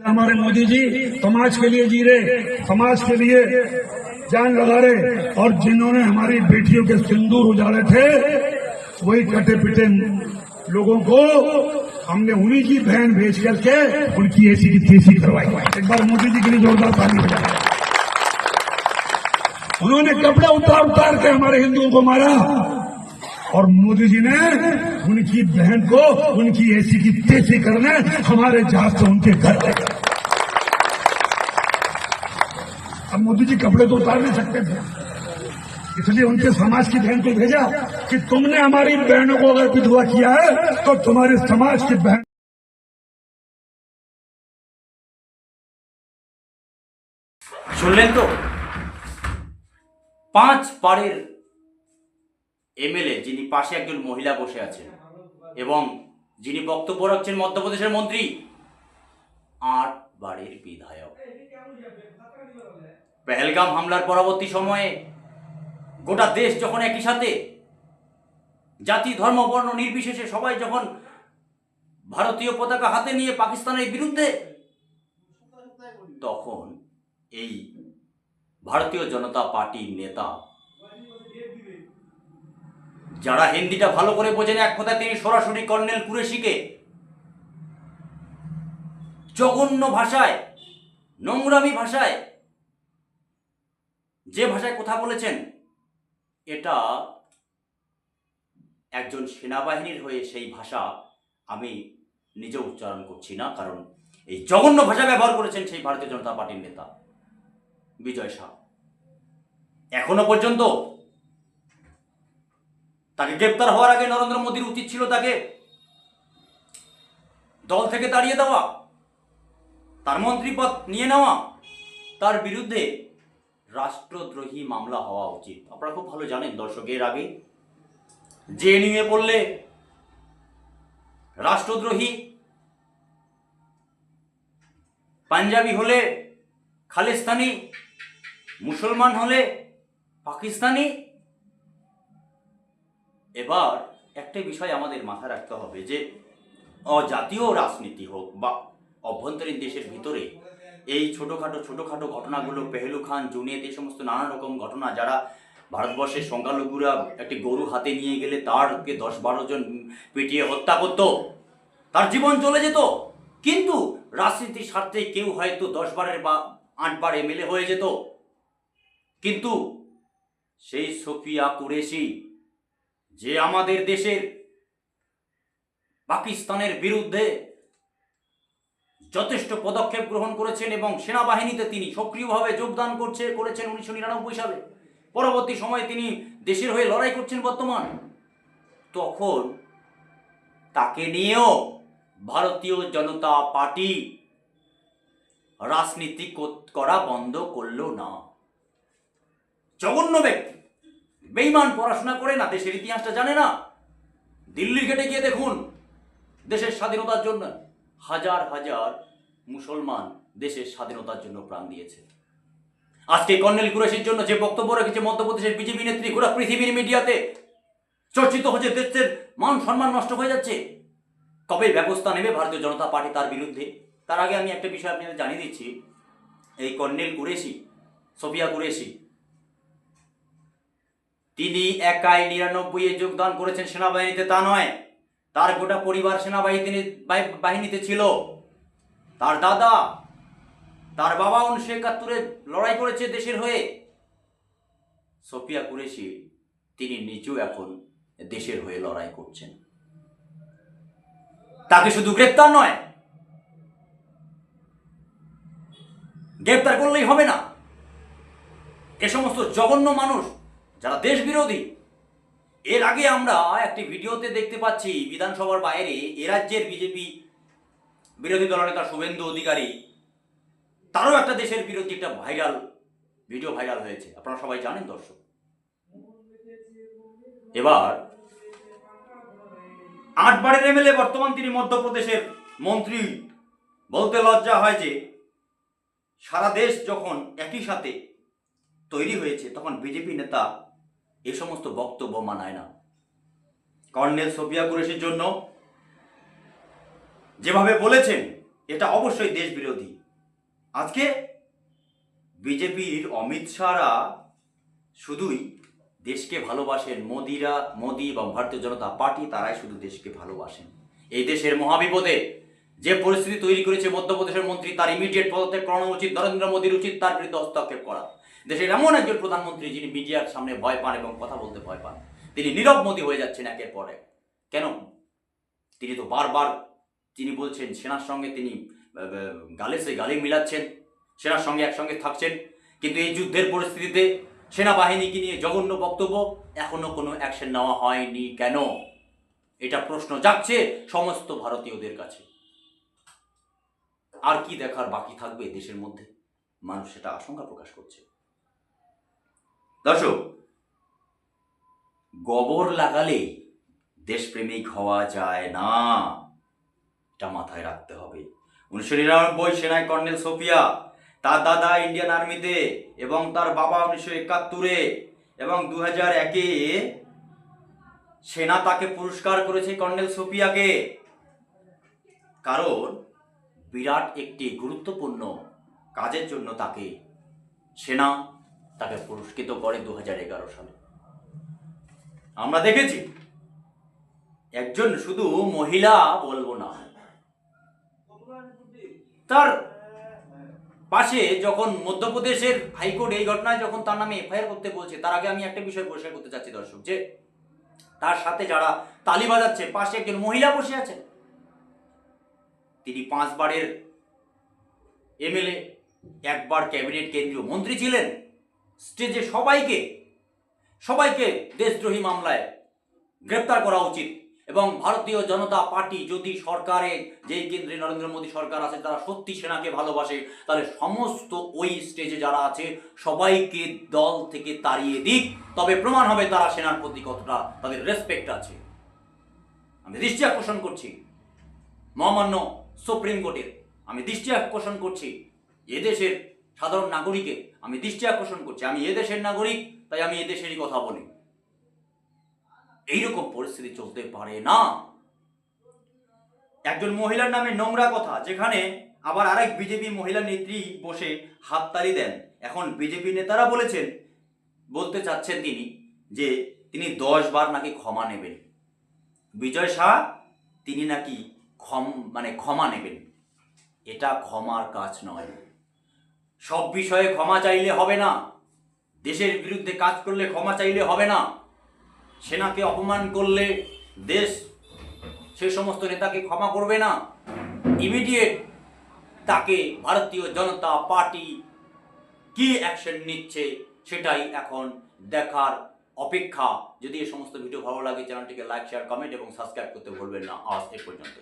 हमारे मोदी जी समाज के लिए जी रहे, समाज के लिए जान लगा रहे, और जिन्होंने हमारी बेटियों के सिंदूर उजाड़े थे वही कटे पिटे लोगों को हमने उन्हीं की बहन भेज करके उनकी ऐसी की तेजी करवाई। एक बार मोदी जी के लिए जोरदार ताली बजाएं। उन्होंने कपड़े उतार उतार के हमारे हिंदुओं को मारा, और मोदी जी ने उनकी बहन को उनकी ऐसी की तेजी करने हमारे जहाज से उनके घर गए। अब मोदी जी कपड़े तो उतार नहीं सकते थे, इसलिए उनके समाज की बहन को भेजा कि तुमने हमारी बहनों को अगर विधवा किया है तो तुम्हारे समाज की बहन। শুনলেন তো, 5 বারের এমএলএ যিনি পাশে একজন মহিলা বসে আছেন এবং যিনি বক্তব্য রাখছেন মধ্যপ্রদেশের মন্ত্রী, 8 বারের বিধায়ক। পেহেলগাম হামলার পরবর্তী সময়ে গোটা দেশ যখন একই সাথে জাতি ধর্ম বর্ণ নির্বিশেষে সবাই যখন ভারতীয় পতাকা হাতে নিয়ে পাকিস্তানের বিরুদ্ধে, তখন এই ভারতীয় জনতা পার্টির নেতা, যারা হিন্দিটা ভালো করে বোঝেন, এক কথায় তিনি সরাসরি কর্নেল কুরেশিকে জঘন্য ভাষায়, নোংরামি ভাষায়, যে ভাষায় কথা বলেছেন, এটা একজন সেনাবাহিনীর হয়ে সেই ভাষা আমি নিজে উচ্চারণ করছি না, কারণ এই জঘন্য ভাষা ব্যবহার করেছেন সেই ভারতীয় জনতা পার্টির নেতা বিজয় শাহ। এখনো পর্যন্ত তাকে গ্রেপ্তার হওয়ার আগে নরেন্দ্র মোদীর উচিত ছিল তাকে দল থেকে তাড়িয়ে দেওয়া, তার মন্ত্রী পদ নিয়ে নেওয়া, তার বিরুদ্ধে রাষ্ট্রদ্রোহী মামলা হওয়া উচিত। আপনারা খুব ভালো জানেন দর্শক, এর আগে জেএনইউ পড়লে রাষ্ট্রদ্রোহী, পাঞ্জাবি হলে খালিস্তানি, মুসলমান হলে পাকিস্তানি। এবার একটাই বিষয় আমাদের মাথায় রাখতে হবে যে জাতীয় রাজনীতি হোক বা অভ্যন্তরীণ দেশের ভিতরে এই ছোটোখাটো ঘটনাগুলো, পেহেলু খান, জুনিয়ত, এই সমস্ত নানা রকম ঘটনা, যারা ভারতবর্ষের সংখ্যালঘুরা একটি গরু হাতে নিয়ে গেলে তারকে 10-12 জন পিটিয়ে হত্যা করত, তার জীবন চলে যেত, কিন্তু রাজনীতির স্বার্থে কেউ হয়তো 10 বারের বা 8 বার এমএলএ হয়ে যেত। কিন্তু সেই সোফিয়া কুরেশি, যে আমাদের দেশের পাকিস্তানের বিরুদ্ধে যথেষ্ট পদক্ষেপ গ্রহণ করেছেন এবং সেনাবাহিনীতে তিনি সক্রিয়ভাবে যোগদান করেছেন 1999 সালে, পরবর্তী সময়ে তিনি দেশের হয়ে লড়াই করছেন বর্তমান, তখন তাকে নিয়েও ভারতীয় জনতা পার্টি রাজনীতি করা বন্ধ করল না। জঘন্য ব্যক্তি, বেঈমান, পড়াশোনা করে না, দেশের ইতিহাসটা জানে না। দিল্লির গেটে গিয়ে দেখুন, দেশের স্বাধীনতার জন্য হাজার হাজার মুসলমান দেশের স্বাধীনতার জন্য প্রাণ দিয়েছে। আজকে কর্নেল কুরেশির জন্য যে বক্তব্য রেখেছে মধ্যপ্রদেশের বিজেপি নেত্রী, গোটা পৃথিবীর মিডিয়াতে চর্চিত হচ্ছে, দেশের মান সম্মান নষ্ট হয়ে যাচ্ছে। কবে ব্যবস্থা নেবে ভারতীয় জনতা পার্টি তার বিরুদ্ধে? তার আগে আমি একটা বিষয় আপনাদের জানিয়ে দিচ্ছি, এই কর্নেল কুরেশি, সোফিয়া কুরেশি, তিনি একাই 99-এ যোগদান করেছেন সেনাবাহিনীতে তা নয়, তার গোটা পরিবার সেনাবাহিনীতে ছিল। তার দাদা, তার বাবা 1971-এ লড়াই করেছে দেশের হয়ে। সোফিয়া কুরেশি তিনি নিজেও এখন দেশের হয়ে লড়াই করছেন। তাকে শুধু গ্রেপ্তার নয়, গ্রেপ্তার করলেই হবে না, এ সমস্ত জঘন্য মানুষ যারা দেশ বিরোধী। এর আগে আমরা একটি ভিডিওতে দেখতে পাচ্ছি বিধানসভার বাইরে এ রাজ্যের বিজেপি বিরোধী দলনেতা শুভেন্দু অধিকারী, তারও একটা দেশের বিরোধী একটা ভিডিও ভাইরাল হয়েছে, আপনারা সবাই জানেন দর্শক। এবার 8 বারের এমএলএ, বর্তমান তিনি মধ্যপ্রদেশের মন্ত্রী, বলতে লজ্জা হয় যে সারা দেশ যখন একই সাথে তৈরি হয়েছে তখন বিজেপি নেতা এই সমস্ত বক্তব্য মানায় না। কর্নেল সোফিয়া কুরেশির জন্য যেভাবে বলেছেন এটা অবশ্যই দেশ বিরোধী। আজকে বিজেপির অমিত শাহরা শুধুই দেশকে ভালোবাসেন, মোদি এবং ভারতীয় জনতা পার্টি তারাই শুধু দেশকে ভালোবাসেন। এই দেশের মহাবিপদে যে পরিস্থিতি তৈরি করেছে মধ্যপ্রদেশের মন্ত্রী, তার ইমিডিয়েট পদত্যাগ করানো উচিত। নরেন্দ্র মোদীর উচিত তার বিরুদ্ধে হস্তক্ষেপ করা। দেশের এমন একজন প্রধানমন্ত্রী যিনি মিডিয়ার সামনে ভয় পান এবং কথা বলতে ভয় পান, তিনি নীরব মোদী হয়ে যাচ্ছেন একের পর এক। কেন? তিনি তো বারবার তিনি বলছেন সেনার সঙ্গে তিনি গালে সে গালে মিলাচ্ছেন, সেনার সঙ্গে একসঙ্গে থাকছেন, কিন্তু এই যুদ্ধের পরিস্থিতিতে সেনাবাহিনীকে নিয়ে জঘন্য বক্তব্য, এখনো কোনো অ্যাকশন নেওয়া হয়নি কেন? এটা প্রশ্ন জাগছে সমস্ত ভারতীয়দের কাছে। আর কি দেখার বাকি থাকবে দেশের মধ্যে? মানুষ সেটা আশঙ্কা প্রকাশ করছে। দর্শক, গোবর লাগালেই দেশপ্রেমিক হওয়া যায় না, এটা মাথায় রাখতে হবে। 1999 সেনায় কর্নেল সোফিয়া, তার দাদা ইন্ডিয়ান আর্মিতে এবং তার বাবা 1971 এবং 2001 সেনা তাকে পুরস্কার করেছে কর্নেল সোফিয়াকে, কারণ বিরাট একটি গুরুত্বপূর্ণ কাজের জন্য তাকে সেনা তাকে পুরস্কৃত করে 2011 সালে। আমরা দেখেছি একজন শুধু মহিলা বলবো না, তার পাশে যখন মধ্যপ্রদেশের হাইকোর্ট এই ঘটনায় যখন তার নামে এফআইআর করতে বলছে, তার আগে আমি একটা বিষয় পরিষ্কার করতে চাচ্ছি দর্শক, যে তার সাথে যারা তালি বাজাচ্ছে পাশে একজন মহিলা বসে আছেন। তিনি 5 বারের এমএলএ, একবার ক্যাবিনেট কেন্দ্রীয় মন্ত্রী ছিলেন। স্টেজে সবাইকে দেশদ্রোহী মামলায় গ্রেপ্তার করা উচিত। এবং ভারতীয় জনতা পার্টি যদি সরকারে, যেই কেন্দ্রে নরেন্দ্র মোদী সরকার আছে, তারা সত্যি সেনাকে ভালোবাসে, তাহলে সমস্ত ওই স্টেজে যারা আছে সবাইকে দল থেকে তাড়িয়ে দিক, তবে প্রমাণ হবে তারা সেনার প্রতি কতটা তাদের রেসপেক্ট আছে। আমি দৃষ্টি আকর্ষণ করছি মহামান্য সুপ্রিম কোর্টের, আমি দৃষ্টি আকর্ষণ করছি এদেশের সাধারণ নাগরিকের, আমি দৃষ্টি আকর্ষণ করছি। আমি এদেশের নাগরিক, তাই আমি এদেশেরই কথা বলি। এইরকম পরিস্থিতি চলতে পারে না। একজন মহিলার নামে নোংরা কথা, যেখানে আবার আরেক বিজেপি মহিলা নেত্রী বসে হাততালি দেন। এখন বিজেপি নেতারা বলতে চাচ্ছেন যে তিনি 10 বার নাকি ক্ষমা নেবেন। বিজয় শাহ তিনি নাকি ক্ষমা নেবেন। এটা ক্ষমার কাজ নয়। সব বিষয়ে ক্ষমা চাইলে হবে না। দেশের বিরুদ্ধে কাজ করলে ক্ষমা চাইলে হবে না। সেনাকে অপমান করলে দেশ সে সমস্ত নেতাকে ক্ষমা করবে না। ইমিডিয়েট তাকে ভারতীয় জনতা পার্টি কি অ্যাকশন নিচ্ছে সেটাই এখন দেখার অপেক্ষা। যদি এই সমস্ত ভিডিও ভালো লাগে, চ্যানেলটিকে লাইক, শেয়ার, কমেন্ট এবং সাবস্ক্রাইব করতে ভুলবেন না। আজ এ পর্যন্ত।